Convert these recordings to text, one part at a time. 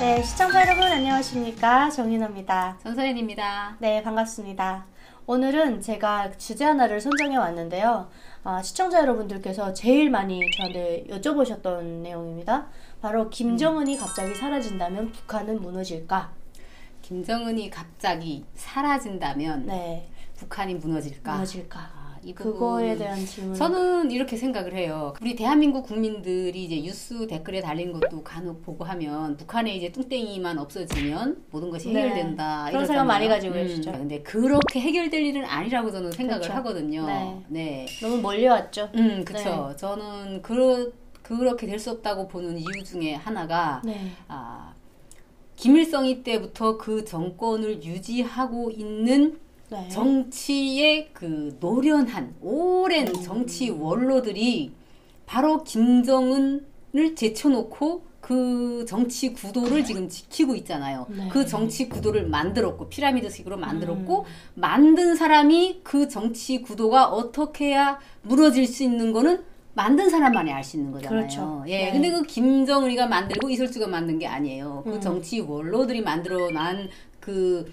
네, 시청자 여러분 안녕하십니까? 정인호입니다. 전서연입니다. 네, 반갑습니다. 오늘은 제가 주제 하나를 선정해 왔는데요. 시청자 여러분들께서 제일 많이 저한테 여쭤보셨던 내용입니다. 바로 김정은이 갑자기 사라진다면 북한은 무너질까? 김정은이 갑자기 사라진다면 네, 북한이 무너질까? 무너질까? 이 그거에 부분 대한 질문. 저는 이렇게 생각을 해요. 우리 대한민국 국민들이 이제 뉴스 댓글에 달린 것도 간혹 보고 하면 북한에 이제 뚱땡이만 없어지면 모든 것이 네, 해결된다. 그런 생각 많이 가지고 계시죠. 근데 그렇게 해결될 일은 아니라고 저는 생각을 그렇죠. 하거든요. 네. 네. 너무 멀려왔죠. 그렇죠. 네. 저는 그렇게 될 수 없다고 보는 이유 중에 하나가 네. 김일성이 때부터 그 정권을 유지하고 있는 네. 정치의 그 노련한 오랜 정치 원로들이 바로 김정은을 제쳐놓고 그 정치 구도를 지금 지키고 있잖아요. 네. 그 정치 구도를 만들었고 피라미드식으로 만들었고 만든 사람이 그 정치 구도가 어떻게 해야 무너질 수 있는 거는 만든 사람만이 알 수 있는 거잖아요. 그렇죠. 예, 네. 근데 그 김정은이가 만들고 이설주가 만든 게 아니에요. 그 정치 원로들이 만들어난 그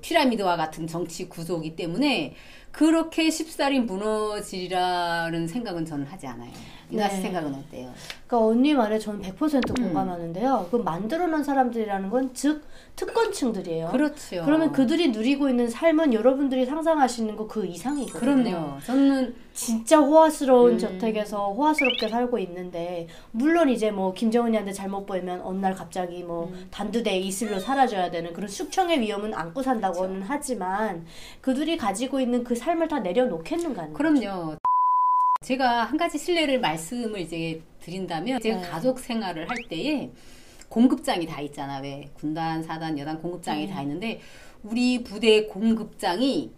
피라미드와 같은 정치 구조이기 때문에 그렇게 쉽사리 무너지리라는 생각은 저는 하지 않아요. 이나 씨 네. 생각은 어때요? 그러니까 언니 말에 저는 100% 공감하는데요. 그 만들어놓은 사람들이라는 건 즉 특권층들이에요. 그렇죠. 그러면 그들이 누리고 있는 삶은 여러분들이 상상하시는 거 그 이상이거든요. 그럼요. 저는 진짜 호화스러운 저택에서 호화스럽게 살고 있는데 물론 이제 뭐 김정은이한테 잘못 보이면 어느 날 갑자기 뭐 단두대 이슬로 사라져야 되는 그런 숙청의 위험은 안고 산다고는 그렇죠. 하지만 그들이 가지고 있는 그 삶을 다 내려놓겠는가. 그럼요. 제가 한 가지 실례를 말씀을 이제 드린다면 제가 네. 가족 생활을 할 때에 공급장이 다 있잖아. 왜 군단, 사단, 여단 공급장이 다 있는데 우리 부대 공급장이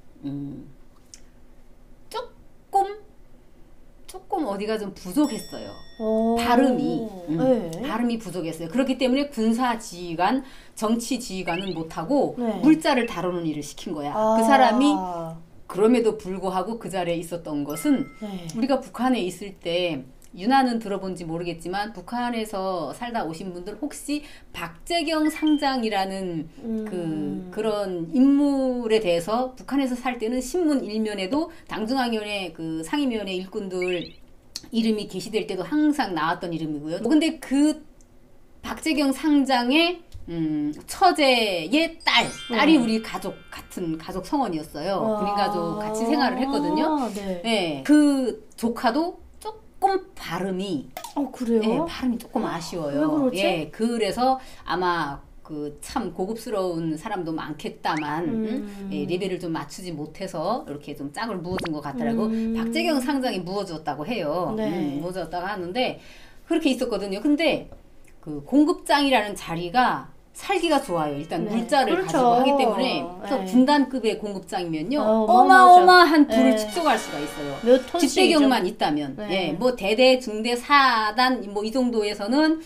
조금 어디가 좀 부족했어요. 발음이 네. 발음이 부족했어요. 그렇기 때문에 군사 지휘관, 정치 지휘관은 못하고 네. 물자를 다루는 일을 시킨 거야. 그 사람이 그럼에도 불구하고 그 자리에 있었던 것은 네. 우리가 북한에 있을 때 유나는 들어본지 모르겠지만 북한에서 살다 오신 분들 혹시 박재경 상장이라는 그런 인물에 대해서 북한에서 살 때는 신문 일면에도 당중앙위원회 그 상임위원회 일꾼들 이름이 게시될 때도 항상 나왔던 이름이고요. 근데 그 박재경 상장의 처제의 딸이 우리 같은 가족 성원이었어요. 군인 가족 같이 생활을 했거든요. 네. 네, 그 조카도 조금 발음이 그래요? 예, 발음이 조금 아쉬워요. 왜 그러지? 예, 그래서 아마 그 참 고급스러운 사람도 많겠다만 예, 레벨을 좀 맞추지 못해서 이렇게 좀 짝을 무어준 것 같더라고. 박재경 상장이 무어줬다고 해요. 네. 무어줬다고 하는데 그렇게 있었거든요. 근데 그 공급장이라는 자리가 살기가 좋아요. 일단 네. 물자를 그렇죠. 가지고 하기 때문에 또 네. 군단급의 공급장이면요 어마어마하죠. 어마어마한 불을 네. 축적할 수가 있어요. 몇 톤씩이죠? 집배경만 있다면 네. 예, 뭐 대대, 중대, 사단 뭐 이 정도에서는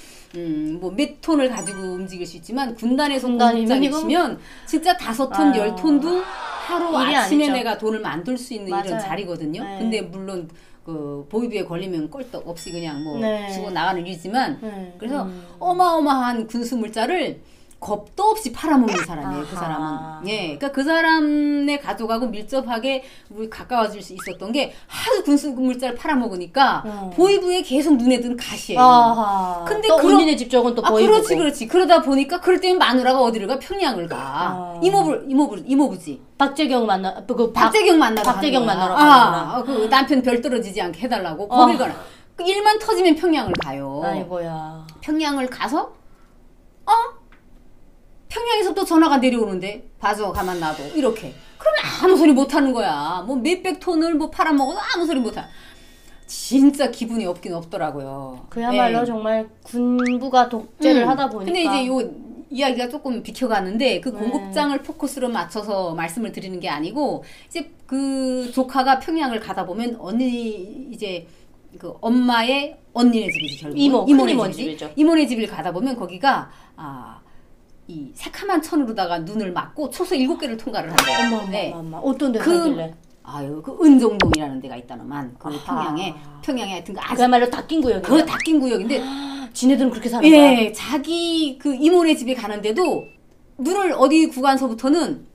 뭐 몇 톤을 가지고 움직일 수 있지만 군단에서 공급장이시면 진짜 5톤, 10톤도 하루 일이 아침에 아니죠. 내가 돈을 만들 수 있는 이런 맞아요. 자리거든요. 네. 근데 물론 그 보위부에 걸리면 꼴떡 없이 그냥 뭐 네. 주고 나가는 일이지만 네. 그래서 어마어마한 군수 물자를 겁도 없이 팔아먹는 사람이에요. 그 아하. 사람은. 예, 그러니까 그 사람의 가족하고 밀접하게 우리 가까워질 수 있었던 게 하도 군수 물자를 팔아먹으니까 보위부에 계속 눈에 든 가시예요. 아하. 근데 또 언니네 집 쪽은 또 보이고. 그렇지. 그러다 보니까 그럴 때면 마누라가 어디를 가? 평양을 가. 이모부지. 박재경 만나 박재경 만나러 박재경 가는 거야. 만나러 가는구나. 그 남편 별 떨어지지 않게 해달라고 거길 가라. 그 일만 터지면 평양을 가요. 아이고야. 평양을 가서 평양에서 또 전화가 내려오는데 봐줘 가만 놔둬 이렇게 그러면 아무 소리 못하는 거야. 뭐 몇백 톤을 뭐 팔아먹어도 아무 소리 못하. 진짜 기분이 없긴 없더라고요. 그야말로 네. 정말 군부가 독재를 하다 보니까. 근데 이제 요 이야기가 조금 비켜가는데 그 공급장을 포커스로 맞춰서 말씀을 드리는 게 아니고 이제 그 조카가 평양을 가다 보면 언니 이제 그 엄마의 언니네 집이지 결국 이모네 집이죠. 이모네 집을 가다 보면 거기가 이 새카만 천으로다가 눈을 막고 초소 7개를 통과를 한대요. 어머. 어떤 데 살길래? 아유, 그 은종동이라는 데가 있다노만. 그 평양에 하여튼 아주 그야말로 닫힌 구역이에요. 그 닫힌 구역인데 지네들은 그렇게 사는 거야? 예, 자기 그 이모네 집에 가는데도 눈을 어디 구간서부터는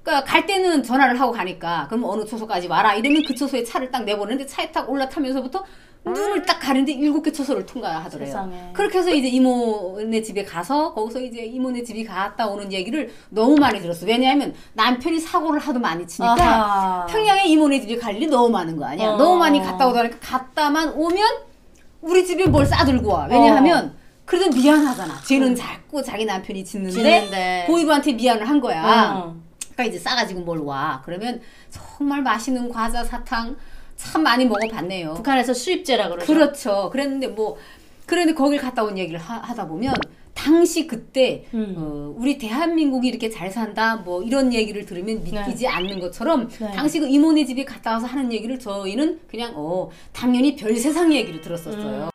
그러니까 갈 때는 전화를 하고 가니까 그럼 어느 초소까지 와라 이러면 그 초소에 차를 딱 내보는데 차에 딱 올라타면서부터 눈을 딱 가는데 7개 초소를 통과하더래요. 세상에. 그렇게 해서 이제 이모네 집에 가서 거기서 이제 이모네 집이 갔다 오는 얘기를 너무 많이 들었어. 왜냐하면 남편이 사고를 하도 많이 치니까 아하. 평양에 이모네 집에 갈 일이 너무 많은 거 아니야. 너무 많이 갔다 오다 보니까 갔다만 오면 우리 집에 뭘 싸들고 와. 왜냐하면 그래도 미안하잖아. 죄는 자꾸 자기 남편이 짓는데 고이부한테 미안을 한 거야. 그러니까 이제 싸가지고 뭘 와. 그러면 정말 맛있는 과자, 사탕 참 많이 먹어봤네요. 북한에서 수입제라 그러죠. 그렇죠. 그런데 거길 갔다 온 얘기를 하다 보면 당시 그때 우리 대한민국이 이렇게 잘 산다 뭐 이런 얘기를 들으면 믿기지 않는 것처럼 당시 그 이모네 집에 갔다 와서 하는 얘기를 저희는 그냥 당연히 별 세상 얘기를 들었었어요.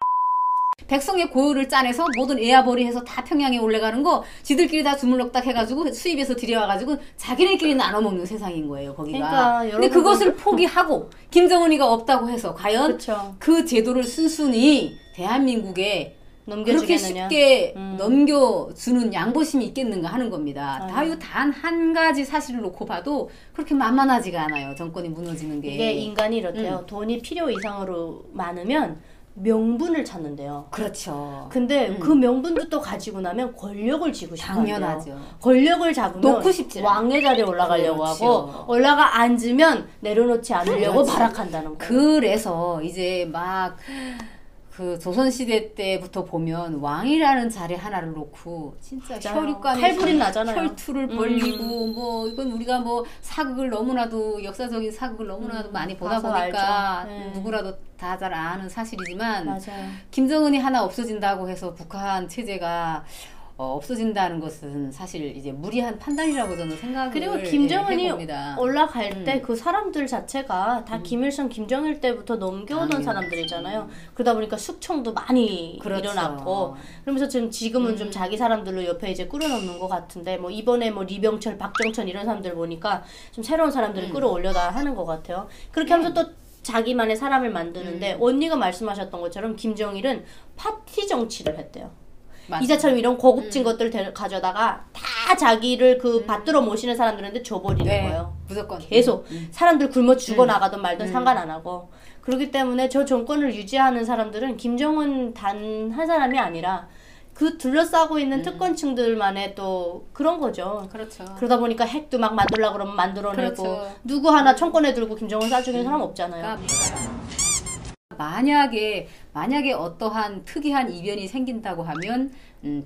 백성의 고유를 짜내서 모든 애아벌이 해서 다 평양에 올라가는 거 지들끼리 다 주물럭딱 해가지고 수입해서 들여와가지고 자기네끼리 나눠먹는 세상인 거예요 거기가. 그러니까 근데 그것을 포기하고 김정은이가 없다고 해서 과연 그쵸. 그 제도를 순순히 대한민국에 그렇게 쉽게 넘겨주는 양보심이 있겠는가 하는 겁니다. 다요 단 한 가지 사실을 놓고 봐도 그렇게 만만하지가 않아요. 정권이 무너지는 게. 이게 인간이 이렇대요. 돈이 필요 이상으로 많으면 명분을 찾는데요. 그렇죠. 근데 그 명분도 또 가지고 나면 권력을 쥐고 싶어요. 당연하죠. 권력을 잡으면 놓고 싶지 왕의 자리에 올라가려고 그렇죠. 하고 올라가 앉으면 내려놓지 않으려고 그렇지. 발악한다는 거예요. 그래서 이제 막 그 조선시대 때부터 보면 왕이라는 자리 하나를 놓고 진짜 혈육간에 칼부림 나잖아요. 혈투를 벌리고 뭐 이건 우리가 뭐 사극을 너무나도 역사적인 사극을 너무나도 많이 보다 보니까 누구라도 다 잘 아는 사실이지만 맞아요. 김정은이 하나 없어진다고 해서 북한 체제가 없어진다는 것은 사실 이제 무리한 판단이라고 저는 생각을 그리고 김정은이 해봅니다. 올라갈 때 그 사람들 자체가 다 김일성, 김정일 때부터 넘겨오던 당연히. 사람들이잖아요. 그러다 보니까 숙청도 많이 그렇죠. 일어났고 그러면서 지금은 좀 자기 사람들로 옆에 이제 끌어놓는 것 같은데 뭐 이번에 뭐 리병철, 박정천 이런 사람들 보니까 좀 새로운 사람들을 끌어올려다 하는 것 같아요. 그렇게 하면서 또 자기만의 사람을 만드는데 언니가 말씀하셨던 것처럼 김정일은 파티 정치를 했대요. 맞아요. 이자처럼 이런 고급진 것들을 가져다가 다 자기를 받들어 모시는 사람들한테 줘버리는 거예요. 무조건. 계속. 사람들 굶어 죽어나가든 말든 상관 안 하고. 그렇기 때문에 저 정권을 유지하는 사람들은 김정은 단 한 사람이 아니라 그 둘러싸고 있는 특권층들만의 또 그런 거죠. 그렇죠. 그러다 보니까 핵도 막 만들려고 그러면 만들어내고 그렇죠. 누구 하나 청권에 들고 김정은 쏴주는 사람 없잖아요. 만약에 어떠한 특이한 이변이 생긴다고 하면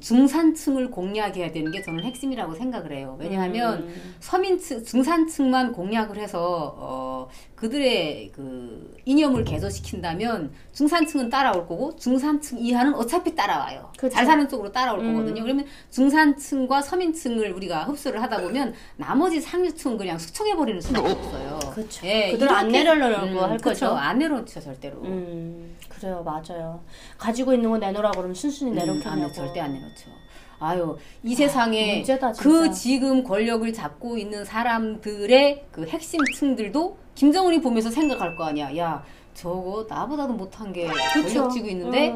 중산층을 공략해야 되는 게 저는 핵심이라고 생각을 해요. 왜냐하면 서민층, 중산층만 공략을 해서 그들의 그 이념을 개조시킨다면 중산층은 따라올 거고 중산층 이하는 어차피 따라와요. 그쵸. 잘 사는 쪽으로 따라올 거거든요. 그러면 중산층과 서민층을 우리가 흡수를 하다 보면 나머지 상류층은 그냥 숙청해버리는 수밖에 없어요. 그렇죠. 예, 그들 안 이렇게- 내려놓으려고 할 그쵸. 거죠. 안 내려놓죠 절대로. 그래요, 맞아요. 가지고 있는 거 내놓으라 그러면 순순히 내놓겠냐고. 안 내놓죠. 절대 안 내놓죠. 아유, 이 세상에 문제다, 진짜. 그 지금 권력을 잡고 있는 사람들의 그 핵심 층들도 김정은이 보면서 생각할 거 아니야. 야, 저거 나보다도 못한 게 권력 쥐고 있는데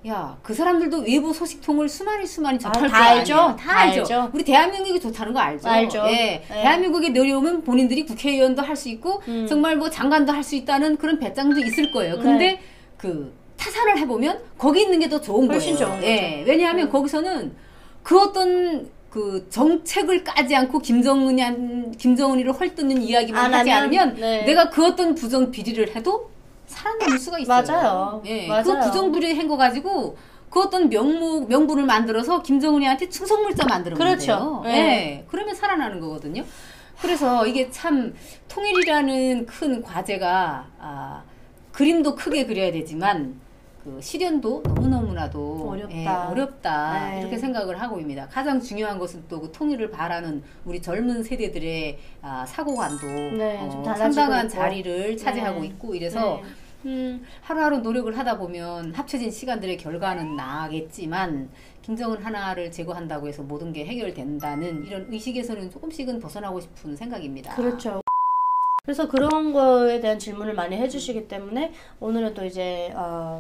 야, 그 사람들도 외부 소식통을 수많이 접할 다 거 알죠? 아니야. 다 알죠. 우리 대한민국이 좋다는 거 알죠? 알죠. 예. 네. 대한민국에 내려오면 본인들이 국회의원도 할 수 있고 정말 뭐 장관도 할 수 있다는 그런 배짱도 있을 거예요. 근데 그 타산을 해보면 거기 있는 게 더 좋은 훨씬 거예요. 좋은 예. 거죠. 왜냐하면 거기서는 그 어떤 그 정책을 까지 않고 김정은이를 헐뜯는 이야기만 안 하지 하면, 않으면 네. 내가 그 어떤 부정 비리를 해도 살아남을 수가 있어요. 맞아요. 예. 맞아요. 그 부정 비리 한 거 가지고 그 어떤 명분을 만들어서 김정은이한테 충성물자 만들어 놓으면 그렇죠. 돼요. 네. 예. 그러면 살아나는 거거든요. 그래서 이게 참 통일이라는 큰 과제가 그림도 크게 그려야 되지만 그 실현도 너무너무나도 어렵다 네. 이렇게 생각을 하고 있습니다. 가장 중요한 것은 또 그 통일을 바라는 우리 젊은 세대들의 사고관도 좀 달라지고 상당한 있고. 자리를 차지하고 네. 있고 이래서 하루하루 노력을 하다 보면 합쳐진 시간들의 결과는 나겠지만 김정은 하나를 제거한다고 해서 모든 게 해결된다는 이런 의식에서는 조금씩은 벗어나고 싶은 생각입니다. 그렇죠. 그래서 그런 거에 대한 질문을 많이 해주시기 때문에 오늘은 또 이제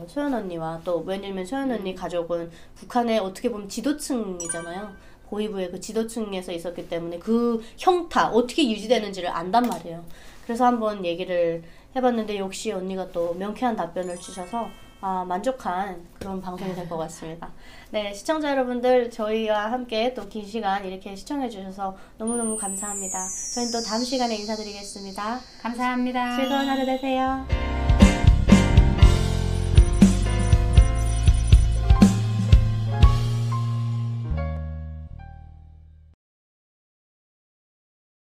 소연 언니와 또 왜냐면 소연 언니 가족은 북한의 어떻게 보면 지도층이잖아요. 고위부의 그 지도층에서 있었기 때문에 그 형타 어떻게 유지되는지를 안단 말이에요. 그래서 한번 얘기를 해봤는데 역시 언니가 또 명쾌한 답변을 주셔서 만족한 그런 방송이 될 것 같습니다. 네, 시청자 여러분들 저희와 함께 또 긴 시간 이렇게 시청해 주셔서 너무너무 감사합니다. 저희는 또 다음 시간에 인사드리겠습니다. 감사합니다. 즐거운 하루 되세요.